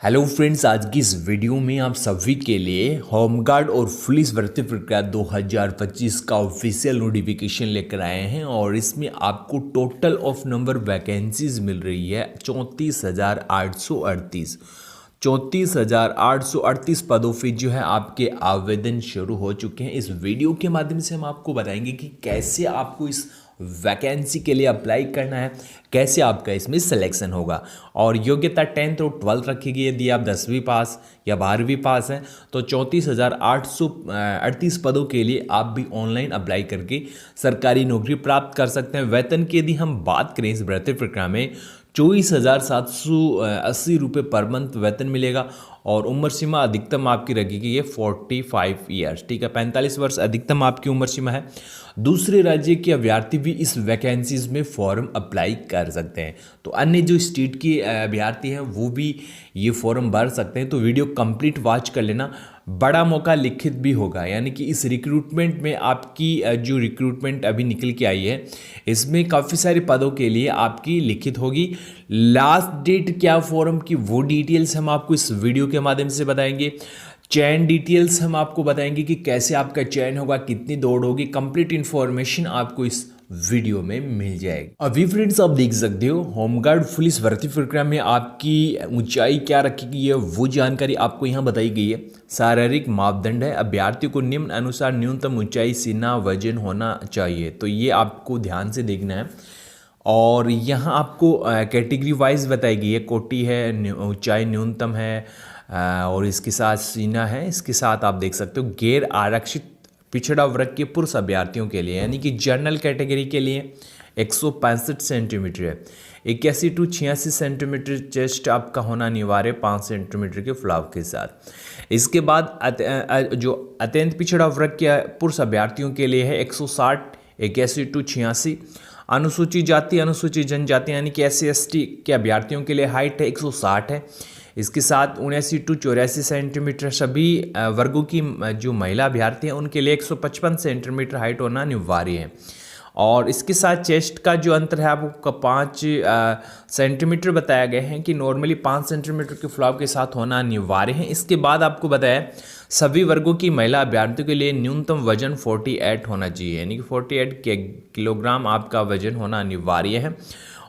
Hello friends, आज की इस वीडियो में आप सभी के लिए होमगार्ड और पुलिस भर्ती प्रक्रिया 2025 का ऑफिशियल नोटिफिकेशन लेकर आए हैं और इसमें आपको टोटल ऑफ नंबर वैकेंसीज मिल रही है 34,838 पदों पे जो है आपके आवेदन शुरू हो चुके हैं। इस वीडियो के माध्यम से हम आपको बताएंगे कि कैसे आपको इस वैकेंसी के लिए अप्लाई करना है, कैसे आपका इसमें सिलेक्शन होगा। और योग्यता 10th और 12th रखी गई। यदि आप 10वीं पास या 12वीं पास हैं तो 34,838 पदों के लिए आप भी ऑनलाइन अप्लाई करके सरकारी नौकरी प्राप्त कर सकते हैं। वेतन की यदि हम बात करें इस भर्ती प्रक्रिया में 24,780 रुपये पर मंथ वेतन मिलेगा और उम्र सीमा अधिकतम आपकी रखेगी ये 45 ईयर्स, ठीक है, 45 वर्ष अधिकतम आपकी उम्र सीमा है। दूसरे राज्य के अभ्यर्थी भी इस वैकेंसीज में फॉर्म अप्लाई कर सकते हैं, तो अन्य जो स्टेट के अभ्यर्थी हैं वो भी ये फॉर्म भर सकते हैं। तो वीडियो कंप्लीट वॉच कर लेना। बड़ा मौका लिखित भी होगा, यानी कि इस रिक्रूटमेंट में आपकी जो रिक्रूटमेंट अभी निकल के आई है इसमें काफ़ी सारे पदों के लिए आपकी लिखित होगी। लास्ट डेट क्या फॉर्म की वो डिटेल्स हम आपको इस वीडियो के माध्यम से बताएंगे। चयन डिटेल्स हम आपको बताएंगे कि कैसे आपका चयन होगा, कितनी दौड़ होगी, कंप्लीट इन्फॉर्मेशन आपको इस वीडियो में मिल जाएगी। अभी फ्रेंड्स आप देख सकते हो होमगार्ड पुलिस भर्ती प्रक्रिया में आपकी ऊंचाई क्या रखी गई है वो जानकारी आपको यहाँ बताई गई है। शारीरिक मापदंड है, अभ्यर्थी को निम्न अनुसार न्यूनतम ऊंचाई, सीना, वजन होना चाहिए, तो ये आपको ध्यान से देखना है। और यहाँ आपको कैटेगरी वाइज बताई गई है, कोटि है, ऊंचाई न्यूनतम है और इसके साथ सीना है। इसके साथ आप देख सकते हो गैर आरक्षित पिछड़ा वर्ग के पुरुष अभ्यर्थियों के लिए यानी कि जनरल कैटेगरी के लिए 165 सेंटीमीटर है। 81 to 86 सेंटीमीटर चेस्ट आपका होना अनिवार्य 5 सेंटीमीटर के फुलाव के साथ। इसके बाद जो अत्यंत पिछड़ा वर्ग के पुरुष अभ्यर्थियों के लिए है 160, 81 to 86। अनुसूचित जाति, अनुसूचित जनजाति यानी कि SC/ST के अभ्यर्थियों के लिए हाइट है 160 है। इसके साथ 79 to 84 सेंटीमीटर। सभी वर्गों की जो महिला अभ्यर्थी हैं उनके लिए 155 सेंटीमीटर हाइट होना अनिवार्य है। और इसके साथ चेस्ट का जो अंतर है आपको 5 सेंटीमीटर बताया गया है कि नॉर्मली 5 सेंटीमीटर के फुलाव के साथ होना अनिवार्य है। इसके बाद आपको बताया सभी वर्गों की महिला अभ्यर्थियों के लिए न्यूनतम वजन 48 होना चाहिए, यानी कि 48 किलोग्राम आपका वजन होना अनिवार्य है।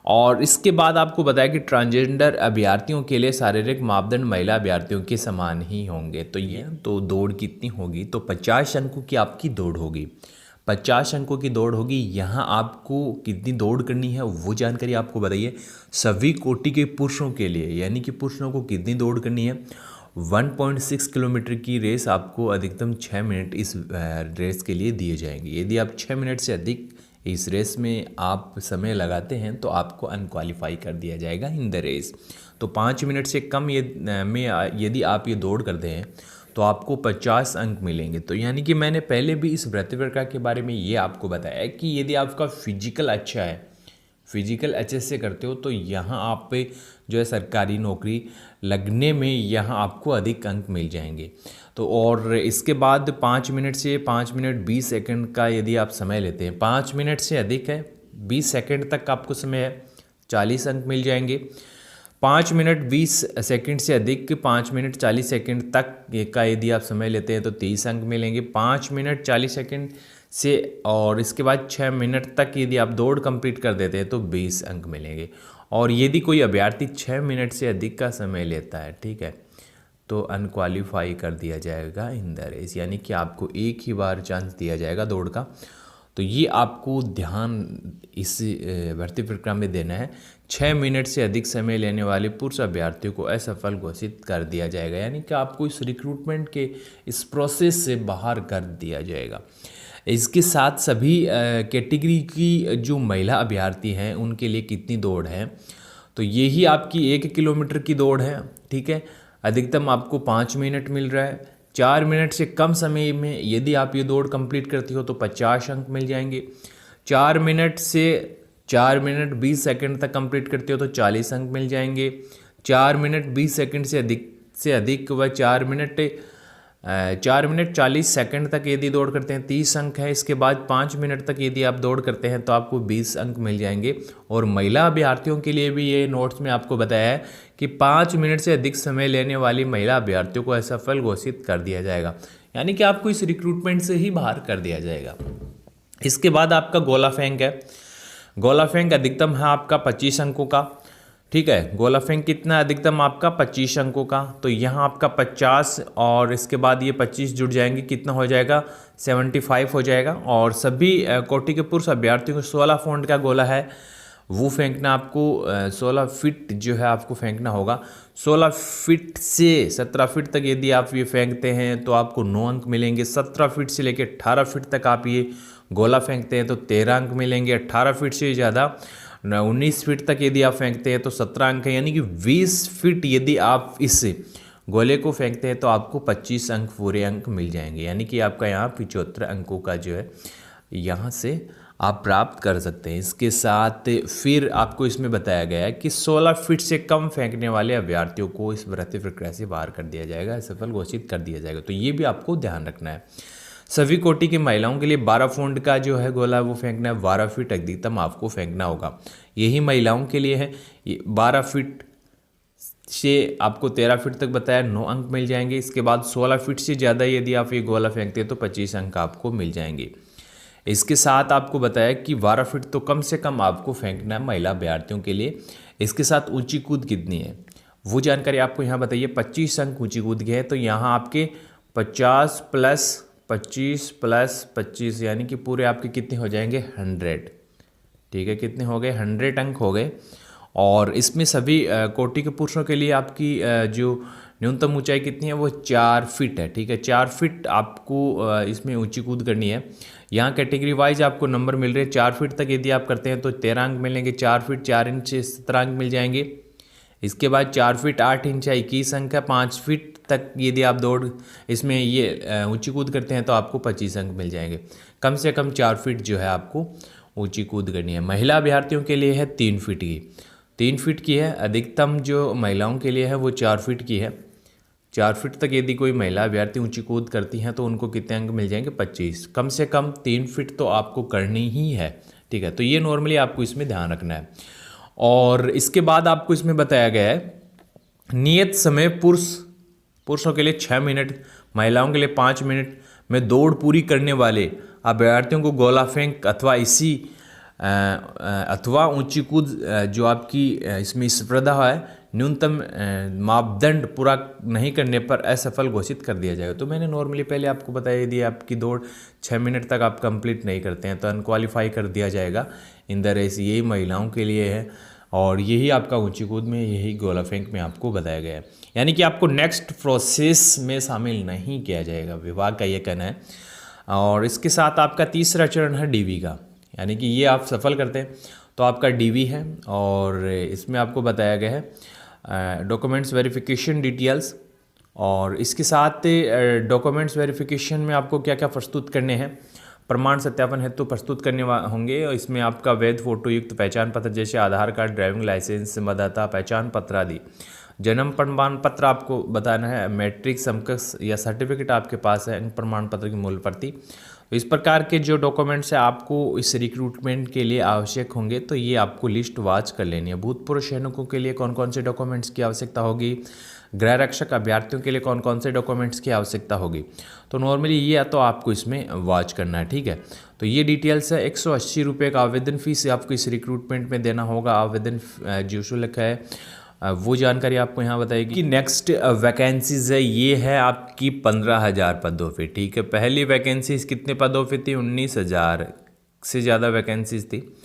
और इसके बाद आपको बताया कि ट्रांसजेंडर अभ्यर्थियों के लिए शारीरिक मापदंड महिला अभ्यर्थियों के समान ही होंगे। तो ये तो दौड़ कितनी होगी, तो 50 अंकों की आपकी दौड़ होगी। 50 अंकों की दौड़ होगी। यहाँ आपको कितनी दौड़ करनी है वो जानकारी आपको बताइए। सभी कोटि के पुरुषों के लिए यानी कि पुरुषों को कितनी दौड़ करनी है, 1.6 किलोमीटर की रेस आपको अधिकतम 6 मिनट इस रेस के लिए दिए जाएंगे। यदि आप 6 मिनट से अधिक इस रेस में आप समय लगाते हैं तो आपको अनक्वालिफाई कर दिया जाएगा इन द रेस। तो 5 मिनट से कम में यदि आप ये दौड़ करते हैं तो आपको 50 अंक मिलेंगे। तो यानी कि मैंने पहले भी इस भर्ती प्रक्रिया के बारे में ये आपको बताया कि यदि आपका फिजिकल अच्छा है, फिजिकल अच्छे से करते हो तो यहाँ आप पे जो है सरकारी नौकरी लगने में यहाँ आपको अधिक अंक मिल जाएंगे। तो और इसके बाद 5 मिनट से 5 मिनट 20 सेकंड का यदि आप समय लेते हैं, 5 मिनट से अधिक है 20 सेकंड तक आपको समय है, 40 अंक मिल जाएंगे। 5 मिनट 20 सेकंड से अधिक 5 मिनट 40 सेकंड तक का यदि आप समय लेते हैं तो 30 अंक मिलेंगे। 5 मिनट 40 सेकंड से और इसके बाद 6 मिनट तक यदि आप दौड़ कंप्लीट कर देते हैं तो 20 अंक मिलेंगे। और यदि कोई अभ्यर्थी 6 मिनट से अधिक का समय लेता है, ठीक है, तो अनक्वालिफाई कर दिया जाएगा इन द रेस, यानी कि आपको एक ही बार चांस दिया जाएगा दौड़ का। तो ये आपको ध्यान इस भर्ती प्रक्रिया में देना है। 6 मिनट से अधिक समय लेने वाले पुरुष अभ्यर्थियों को असफल घोषित कर दिया जाएगा, यानी कि आपको इस रिक्रूटमेंट के इस प्रोसेस से बाहर कर दिया जाएगा। इसके साथ सभी कैटेगरी की जो महिला अभ्यर्थी हैं उनके लिए कितनी दौड़ है, तो यही आपकी 1 किलोमीटर की दौड़ है, ठीक है। अधिकतम आपको 5 मिनट मिल रहा है। 4 मिनट से कम समय में यदि आप ये दौड़ कंप्लीट करती हो तो 50 अंक मिल जाएंगे। 4 मिनट से 4 मिनट 20 सेकंड तक कंप्लीट करते हो तो 40 अंक मिल जाएंगे। 4 मिनट 20 सेकंड से अधिक व 4 मिनट 40 सेकंड तक यदि दौड़ करते हैं 30 अंक है। इसके बाद 5 मिनट तक यदि आप दौड़ करते हैं तो आपको 20 अंक मिल जाएंगे। और महिला अभ्यर्थियों के लिए भी ये नोट्स में आपको बताया है कि 5 मिनट से अधिक समय लेने वाली महिला अभ्यर्थियों को असफल घोषित कर दिया जाएगा, यानी कि आपको इस रिक्रूटमेंट से ही बाहर कर दिया जाएगा। इसके बाद आपका गोला फेंक है। गोला फेंक अधिकतम है आपका 25 अंकों का, ठीक है। गोला फेंक कितना अधिकतम आपका 25 अंकों का, तो यहाँ आपका 50 और इसके बाद ये 25 जुड़ जाएंगे, कितना हो जाएगा 75 हो जाएगा। और सभी कोटि के पुरुष अभ्यर्थियों को 16 पॉइंट का गोला है, वो फेंकना आपको 16 फीट जो है आपको फेंकना होगा। 16 फीट से 17 फीट तक यदि आप ये फेंकते हैं तो आपको 9 अंक मिलेंगे। 17 फीट से लेकर 18 फीट तक आप ये गोला फेंकते हैं तो 13 अंक मिलेंगे। 18 फीट से ज़्यादा 19 फीट तक यदि आप फेंकते हैं तो 17 अंक है, यानी कि 20 फीट यदि आप इस गोले को फेंकते हैं तो आपको 25 अंक पूरे अंक मिल जाएंगे, यानी कि आपका यहाँ 75 अंकों का जो है यहाँ से आप प्राप्त कर सकते हैं। इसके साथ फिर आपको इसमें बताया गया है कि 16 फीट से कम फेंकने वाले अभ्यर्थियों को इस भर्ती प्रक्रिया से बाहर कर दिया जाएगा, असफल घोषित कर दिया जाएगा। तो ये भी आपको ध्यान रखना है। सभी कोटि की महिलाओं के लिए 12 पॉइंट का जो है गोला वो फेंकना है, 12 फीट अधिकतम आपको फेंकना होगा। यही महिलाओं के लिए है, ये 12 फीट से आपको 13 फीट तक बताया 9 अंक मिल जाएंगे। इसके बाद 16 फीट से ज़्यादा यदि आप ये गोला फेंकते हैं तो 25 अंक आपको मिल जाएंगे। इसके साथ आपको बताया कि 12 फीट तो कम से कम आपको फेंकना है महिला अभ्यर्थियों के लिए। इसके साथ ऊंची कूद कितनी है वो जानकारी आपको यहाँ बताइए। 25 अंक ऊंची कूद के है, तो यहाँ आपके 50 प्लस 25 प्लस 25 यानी कि पूरे आपके कितने हो जाएंगे 100, ठीक है। कितने हो गए 100 अंक हो गए। और इसमें सभी कोटि के पुरुषों के लिए आपकी जो न्यूनतम ऊंचाई कितनी है वो 4 फीट है, ठीक है। 4 फीट आपको इसमें ऊंची कूद करनी है। यहाँ कैटेगरी वाइज आपको नंबर मिल रहे हैं। 4 फीट तक यदि आप करते हैं तो 13 अंक मिलेंगे। 4 फीट 4 इंच से 17 अंक मिल जाएंगे। इसके बाद 4 फीट 8 इंच है 21 अंक है। 5 फीट तक यदि आप दौड़ इसमें ये ऊंची कूद करते हैं तो आपको 25 अंक मिल जाएंगे। कम से कम 4 फीट जो है आपको ऊंची कूद करनी है। महिला अभ्यर्थियों के लिए है 3 फीट की, 3 फीट की है। अधिकतम जो महिलाओं के लिए है वो 4 फीट की है। 4 फीट तक यदि कोई महिला अभ्यर्थी ऊंची कूद करती हैं तो उनको कितने अंक मिल जाएंगे 25। कम से कम 3 फीट तो आपको करनी ही है, ठीक है। तो ये नॉर्मली आपको इसमें ध्यान रखना है। और इसके बाद आपको इसमें बताया गया है नियत समय पुरुषों के लिए 6 मिनट, महिलाओं के लिए 5 मिनट में दौड़ पूरी करने वाले अभ्यर्थियों को गोला फेंक अथवा ऊंची कूद जो आपकी इसमें स्पर्धा है न्यूनतम मापदंड पूरा नहीं करने पर असफल घोषित कर दिया जाएगा। तो मैंने नॉर्मली पहले आपको बताया यदि आपकी दौड़ 6 मिनट तक आप कंप्लीट नहीं करते हैं तो अनक्वालिफाई कर दिया जाएगा इन द रेस। यही महिलाओं के लिए है और यही आपका ऊंची कूद में, यही गोला फेंक में आपको बताया गया है, यानी कि आपको नेक्स्ट प्रोसेस में शामिल नहीं किया जाएगा, विभाग का ये कहना है। और इसके साथ आपका तीसरा चरण है डीवी का, यानी कि ये आप सफल करते हैं तो आपका डीवी है। और इसमें आपको बताया गया है डॉक्यूमेंट्स वेरिफिकेशन डिटेल्स। और इसके साथ डॉक्यूमेंट्स वेरिफिकेशन में आपको क्या क्या प्रस्तुत करने हैं, प्रमाण सत्यापन हेतु प्रस्तुत करने होंगे। इसमें आपका वैध फोटो युक्त पहचान पत्र जैसे आधार कार्ड, ड्राइविंग लाइसेंस, मतदाता पहचान पत्र आदि। जन्म प्रमाण पत्र आपको बताना है, मैट्रिक समकक्ष या सर्टिफिकेट आपके पास है, इन प्रमाण पत्र की मूल प्रति। तो इस प्रकार के जो डॉक्यूमेंट्स हैं आपको इस रिक्रूटमेंट के लिए आवश्यक होंगे, तो ये आपको लिस्ट वाच कर लेनी है। भूतपूर्व सैनिकों के लिए कौन कौन से डॉक्यूमेंट्स की आवश्यकता होगी, गृह रक्षक अभ्यर्थियों के लिए कौन कौन से डॉक्यूमेंट्स की आवश्यकता होगी, तो नॉर्मली ये तो आपको इसमें वॉच करना है, ठीक है। तो ये डिटेल्स है। 180 रुपये का आवेदन फीस आपको इस रिक्रूटमेंट में देना होगा। आवेदन जो शुल्क है वो जानकारी आपको यहाँ बताएगी कि नेक्स्ट वैकेंसीज है, ये है आपकी 15,000 पदों पे, ठीक है। पहली वैकेंसीज कितने पदों पे थी, 19,000 से ज़्यादा वैकेंसीज थी।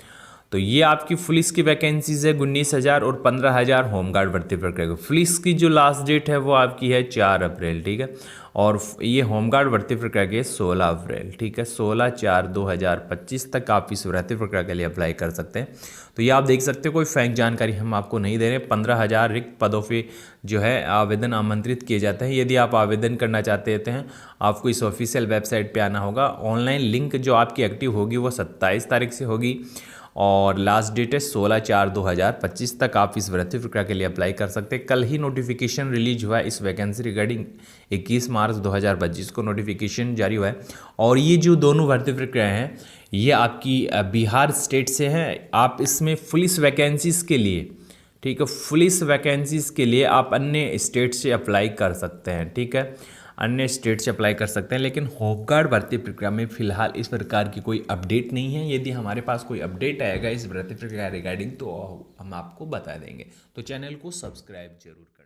तो ये आपकी पुलिस की वैकेंसीज है 19,000 और 15,000 होमगार्ड भर्ती प्रक्रिया। पुलिस की जो लास्ट डेट है वो आपकी है 4 अप्रैल, ठीक है। और ये होमगार्ड भर्ती प्रक्रिया के 16 अप्रैल, ठीक है। 16/4/2025 तक आप इस भर्ती प्रक्रिया के लिए अप्लाई कर सकते हैं। तो ये आप देख सकते हो, कोई फेक जानकारी हम आपको नहीं दे रहे। 15,000 रिक्त पदों पे जो है आवेदन आमंत्रित किए जाते हैं। यदि आप आवेदन करना चाहते हैं आपको इस ऑफिशियल वेबसाइट पे आना होगा। ऑनलाइन लिंक जो आपकी एक्टिव होगी वो 27 तारीख से होगी और लास्ट डेट है 16/4/2025 तक आप इस भर्ती प्रक्रिया के लिए अप्लाई कर सकते हैं। कल ही नोटिफिकेशन रिलीज हुआ है इस वैकेंसी रिगार्डिंग, 21 मार्च 2025 को नोटिफिकेशन जारी हुआ है। और ये जो दोनों भर्ती प्रक्रियाएँ हैं ये आपकी बिहार स्टेट से हैं। आप इसमें पुलिस वैकेंसीज़ के लिए, ठीक है। पुलिस वैकेंसीज़ के लिए आप अन्य स्टेट से अप्लाई कर सकते हैं, ठीक है, अन्य स्टेट से अप्लाई कर सकते हैं, लेकिन होमगार्ड भर्ती प्रक्रिया में फिलहाल इस प्रकार की कोई अपडेट नहीं है। यदि हमारे पास कोई अपडेट आएगा इस भर्ती प्रक्रिया रिगार्डिंग तो हम आपको बता देंगे। तो चैनल को सब्सक्राइब जरूर करें।